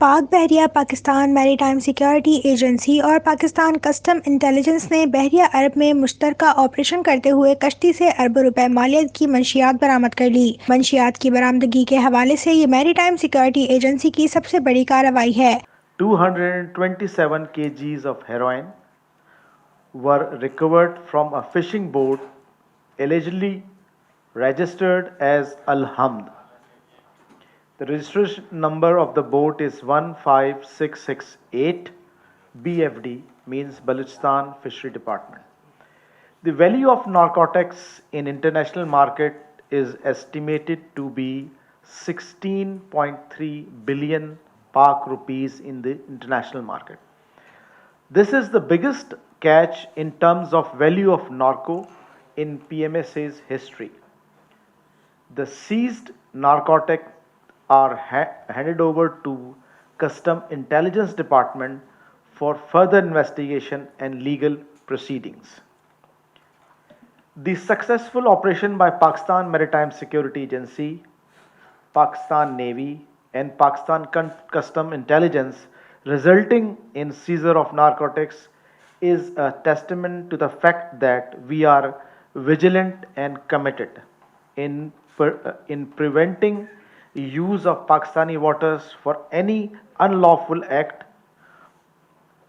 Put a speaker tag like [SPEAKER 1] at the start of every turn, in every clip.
[SPEAKER 1] पाक बहरिया Pakistan maritime security agency और Pakistan custom intelligence ने बहरिया अरब में मुश्तरका ऑपरेशन करते हुए कश्ती से अरबों रुपए मालियत की मंशियात बरामद कर ली। मंशियात की बरामदगी के हवाले से ये मैरीटाइम सिक्योरिटी एजेंसी की सबसे बड़ी कार्रवाई है।
[SPEAKER 2] 227 kgs of heroin were recovered from a fishing boat allegedly registered as Al Hamd. The registration number of the boat is 15668 BFD, means Balochistan Fishery Department. The value of narcotics in international market is estimated to be 16.3 billion Pak rupees in the international market. This is the biggest catch in terms of value of narco in PMSA's history. The seized narcotics are handed over to Custom Intelligence Department for further investigation and legal proceedings. The successful operation by Pakistan Maritime Security Agency, Pakistan Navy, and Pakistan Custom Intelligence, resulting in seizure of narcotics, is a testament to the fact that we are vigilant and committed in preventing use of Pakistani waters for any unlawful act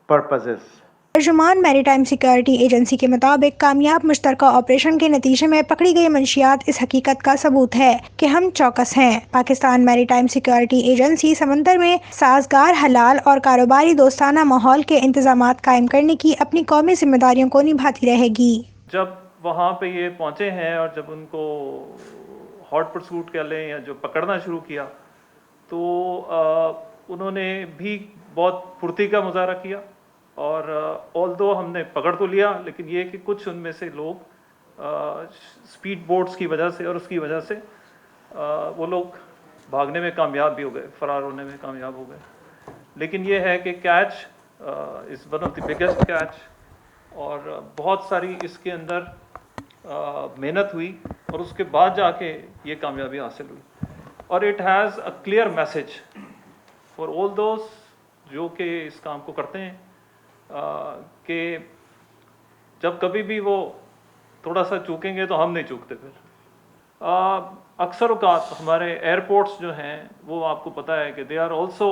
[SPEAKER 2] purposes.
[SPEAKER 1] तर्जुमान maritime security agency के मुताबिक कामयाब मुश्तरका operation के नतीजे में पकड़ी गई मंशियात इस हकीकत का सबूत है कि हम चौकस हैं। पाकिस्तान मैरीटाइम सिक्योरिटी एजेंसी समंदर में साजगार, हलाल और कारोबारी दोस्ताना माहौल के इंतजामात कायम करने की अपनी कौमी जिम्मेदारियों को निभाती रहेगी।
[SPEAKER 3] जब वहाँ पे ये पहुँचे हैं और जब उनको हॉट परसूट कह लें या जो पकड़ना शुरू किया, तो उन्होंने भी बहुत फुर्ती का मुजाहरा किया। और ऑल्दो हमने पकड़ तो लिया, लेकिन ये कि कुछ उनमें से लोग स्पीड बोट्स की वजह से और उसकी वजह से वो लोग भागने में कामयाब भी हो गए, फरार होने में कामयाब हो गए। लेकिन ये है कि catch is one of the biggest catch, और बहुत सारी इसके अंदर मेहनत हुई और उसके बाद जाके ये कामयाबी हासिल हुई। और it has a clear message for all दोस्त जो कि इस काम को करते हैं कि जब कभी भी वो थोड़ा सा चूकेंगे तो हम नहीं चूकते। फिर अक्सर औक़ात हमारे एयरपोर्ट्स जो हैं वो आपको पता है कि they are also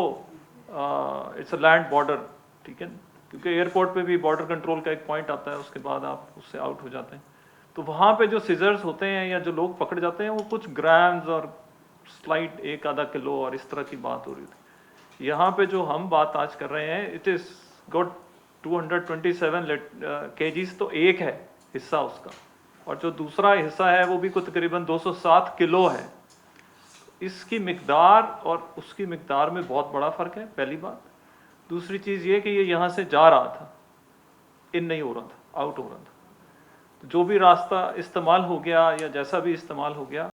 [SPEAKER 3] it's a land border, ठीक है, क्योंकि एयरपोर्ट पे भी बॉर्डर कंट्रोल का एक पॉइंट आता है, उसके बाद आप उससे आउट हो जाते हैं। तो वहाँ पे जो सीजर्स होते हैं या जो लोग पकड़ जाते हैं वो कुछ ग्राम्स और स्लाइट 1-आधा किलो और इस तरह की बात हो रही थी। यहाँ पे जो हम बात आज कर रहे हैं, इट इज़ गुड 227 kgs तो एक है हिस्सा उसका, और जो दूसरा हिस्सा है वो भी कुछ तकरीबन 207 किलो है। इसकी मिकदार और उसकी मिकदार में बहुत बड़ा फ़र्क है, पहली बात। दूसरी चीज़ ये कि ये यहाँ से जा रहा था, इन नहीं हो रहा था, आउट हो रहा था। तो जो भी रास्ता इस्तेमाल हो गया या जैसा भी इस्तेमाल हो गया,